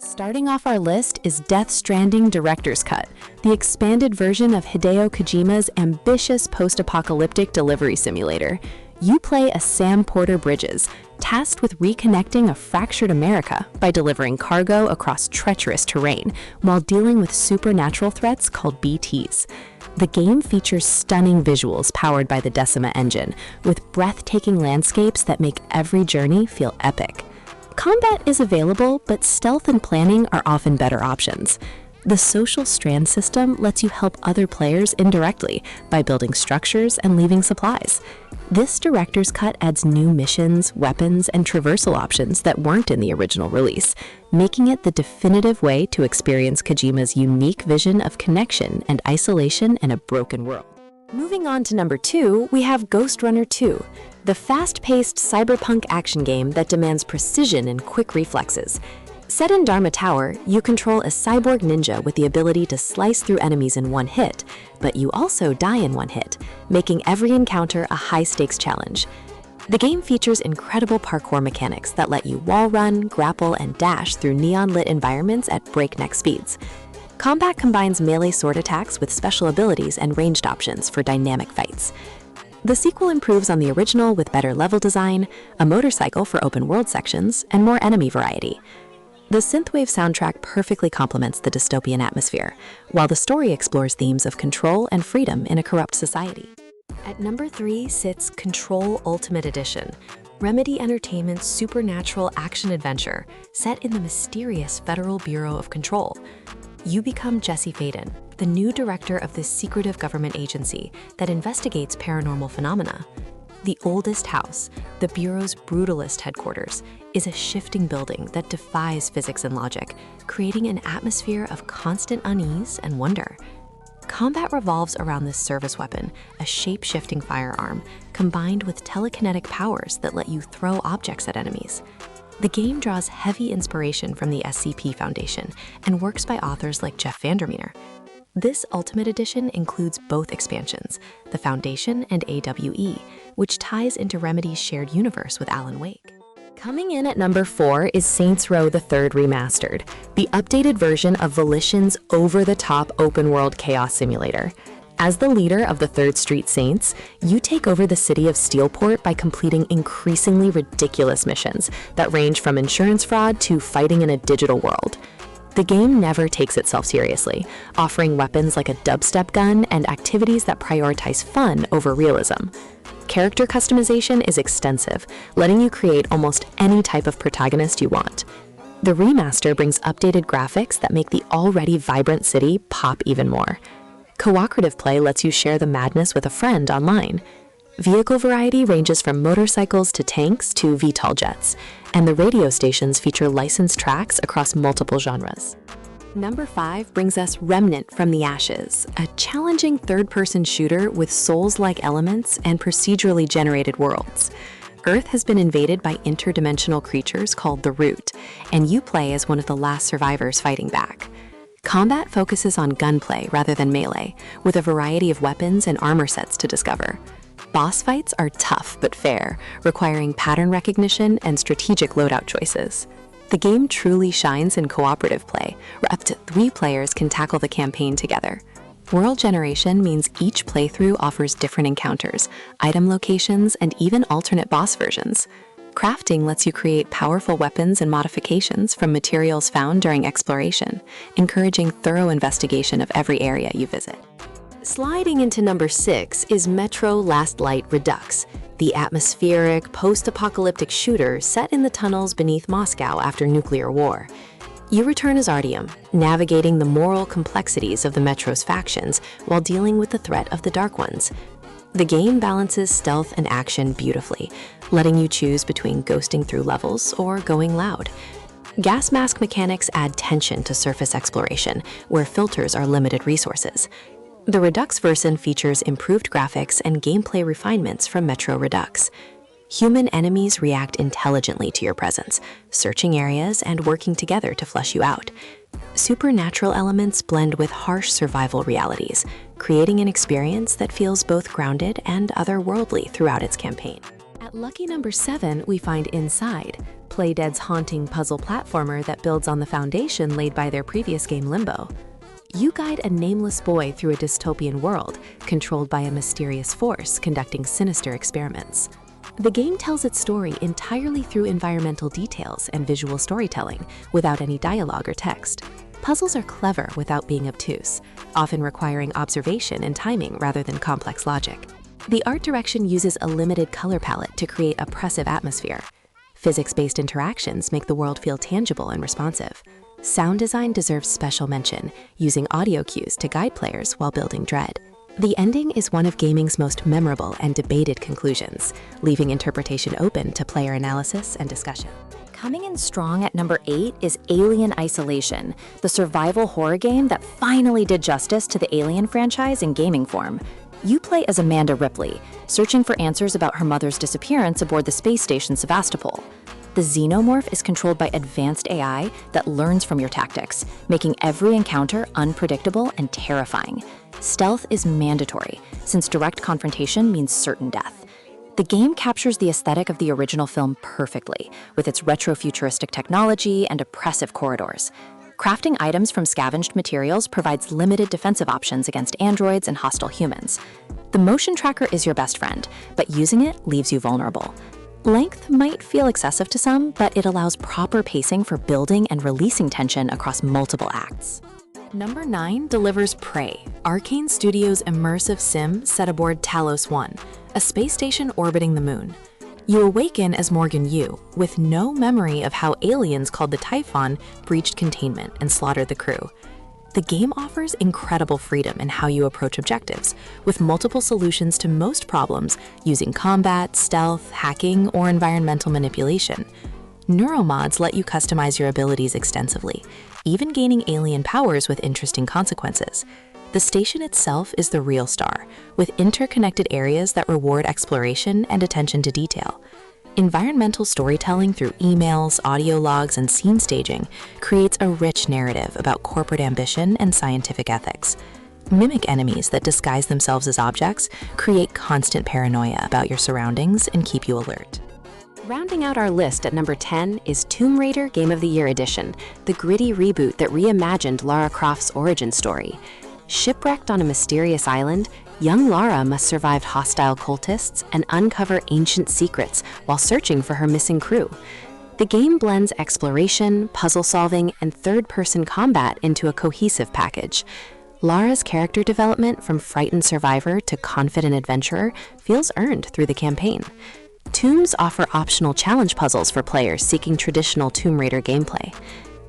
Starting off our list is Death Stranding Director's Cut, the expanded version of Hideo Kojima's ambitious post-apocalyptic delivery simulator. You play as Sam Porter Bridges, tasked with reconnecting a fractured America by delivering cargo across treacherous terrain while dealing with supernatural threats called BTs. The game features stunning visuals powered by the Decima engine, with breathtaking landscapes that make every journey feel epic. Combat is available, but stealth and planning are often better options. The social strand system lets you help other players indirectly by building structures and leaving supplies. This director's cut adds new missions, weapons, and traversal options that weren't in the original release, making it the definitive way to experience Kojima's unique vision of connection and isolation in a broken world. Moving on to number 2, we have Ghostrunner 2, the fast-paced cyberpunk action game that demands precision and quick reflexes. Set in Dharma Tower, you control a cyborg ninja with the ability to slice through enemies in one hit, but you also die in one hit, making every encounter a high-stakes challenge. The game features incredible parkour mechanics that let you wall run, grapple, and dash through neon-lit environments at breakneck speeds. Combat combines melee sword attacks with special abilities and ranged options for dynamic fights. The sequel improves on the original with better level design, a motorcycle for open-world sections, and more enemy variety. The synthwave soundtrack perfectly complements the dystopian atmosphere, while the story explores themes of control and freedom in a corrupt society. At number 3 sits Control Ultimate Edition, Remedy Entertainment's supernatural action-adventure set in the mysterious Federal Bureau of Control. You become Jesse Faden, the new director of this secretive government agency that investigates paranormal phenomena. The oldest house, the Bureau's brutalist headquarters, is a shifting building that defies physics and logic, creating an atmosphere of constant unease and wonder. Combat revolves around this service weapon, a shape-shifting firearm, combined with telekinetic powers that let you throw objects at enemies. The game draws heavy inspiration from the SCP Foundation and works by authors like Jeff Vandermeer. This Ultimate Edition includes both expansions, the Foundation and AWE, which ties into Remedy's shared universe with Alan Wake. Coming in at number 4 is Saints Row the Third Remastered, the updated version of Volition's over-the-top open-world chaos simulator. As the leader of the Third Street Saints, you take over the city of Steelport by completing increasingly ridiculous missions that range from insurance fraud to fighting in a digital world. The game never takes itself seriously, offering weapons like a dubstep gun and activities that prioritize fun over realism. Character customization is extensive, letting you create almost any type of protagonist you want. The remaster brings updated graphics that make the already vibrant city pop even more. Cooperative play lets you share the madness with a friend online. Vehicle variety ranges from motorcycles to tanks to VTOL jets, and the radio stations feature licensed tracks across multiple genres. Number 5 brings us Remnant from the Ashes, a challenging third-person shooter with Souls-like elements and procedurally generated worlds. Earth has been invaded by interdimensional creatures called the Root, and you play as one of the last survivors fighting back. Combat focuses on gunplay rather than melee, with a variety of weapons and armor sets to discover. Boss fights are tough but fair, requiring pattern recognition and strategic loadout choices. The game truly shines in cooperative play, where up to 3 players can tackle the campaign together. World generation means each playthrough offers different encounters, item locations, and even alternate boss versions. Crafting lets you create powerful weapons and modifications from materials found during exploration, encouraging thorough investigation of every area you visit. Sliding into number 6 is Metro Last Light Redux, the atmospheric, post-apocalyptic shooter set in the tunnels beneath Moscow after nuclear war. You return as Artyom, navigating the moral complexities of the Metro's factions while dealing with the threat of the Dark Ones. The game balances stealth and action beautifully, letting you choose between ghosting through levels or going loud. Gas mask mechanics add tension to surface exploration, where filters are limited resources. The Redux version features improved graphics and gameplay refinements from Metro Redux. Human enemies react intelligently to your presence, searching areas and working together to flush you out. Supernatural elements blend with harsh survival realities, creating an experience that feels both grounded and otherworldly throughout its campaign. At lucky number 7, we find Inside, Playdead's haunting puzzle platformer that builds on the foundation laid by their previous game Limbo. You guide a nameless boy through a dystopian world, controlled by a mysterious force conducting sinister experiments. The game tells its story entirely through environmental details and visual storytelling, without any dialogue or text. Puzzles are clever without being obtuse, often requiring observation and timing rather than complex logic. The art direction uses a limited color palette to create a oppressive atmosphere. Physics-based interactions make the world feel tangible and responsive. Sound design deserves special mention, using audio cues to guide players while building dread. The ending is one of gaming's most memorable and debated conclusions, leaving interpretation open to player analysis and discussion. Coming in strong at number 8 is Alien Isolation, the survival horror game that finally did justice to the Alien franchise in gaming form. You play as Amanda Ripley, searching for answers about her mother's disappearance aboard the space station Sevastopol. The xenomorph is controlled by advanced AI that learns from your tactics, making every encounter unpredictable and terrifying. Stealth is mandatory, since direct confrontation means certain death. The game captures the aesthetic of the original film perfectly, with its retro-futuristic technology and oppressive corridors. Crafting items from scavenged materials provides limited defensive options against androids and hostile humans. The motion tracker is your best friend, but using it leaves you vulnerable. Length might feel excessive to some, but it allows proper pacing for building and releasing tension across multiple acts. Number 9 delivers Prey, Arcane Studios' immersive sim set aboard Talos 1, a space station orbiting the moon. You awaken as Morgan Yu, with no memory of how aliens called the Typhon breached containment and slaughtered the crew. The game offers incredible freedom in how you approach objectives, with multiple solutions to most problems using combat, stealth, hacking, or environmental manipulation. Neuromods let you customize your abilities extensively, even gaining alien powers with interesting consequences. The station itself is the real star, with interconnected areas that reward exploration and attention to detail. Environmental storytelling through emails, audio logs, and scene staging creates a rich narrative about corporate ambition and scientific ethics. Mimic enemies that disguise themselves as objects create constant paranoia about your surroundings and keep you alert. Rounding out our list at number 10 is Tomb Raider Game of the Year Edition, the gritty reboot that reimagined Lara Croft's origin story. Shipwrecked on a mysterious island, young Lara must survive hostile cultists and uncover ancient secrets while searching for her missing crew. The game blends exploration, puzzle solving, and third-person combat into a cohesive package. Lara's character development from frightened survivor to confident adventurer feels earned through the campaign. Tombs offer optional challenge puzzles for players seeking traditional Tomb Raider gameplay.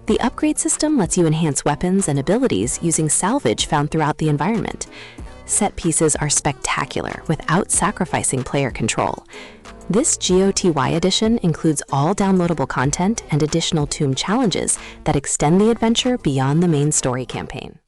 The upgrade system lets you enhance weapons and abilities using salvage found throughout the environment. Set pieces are spectacular without sacrificing player control. This GOTY edition includes all downloadable content and additional tomb challenges that extend the adventure beyond the main story campaign.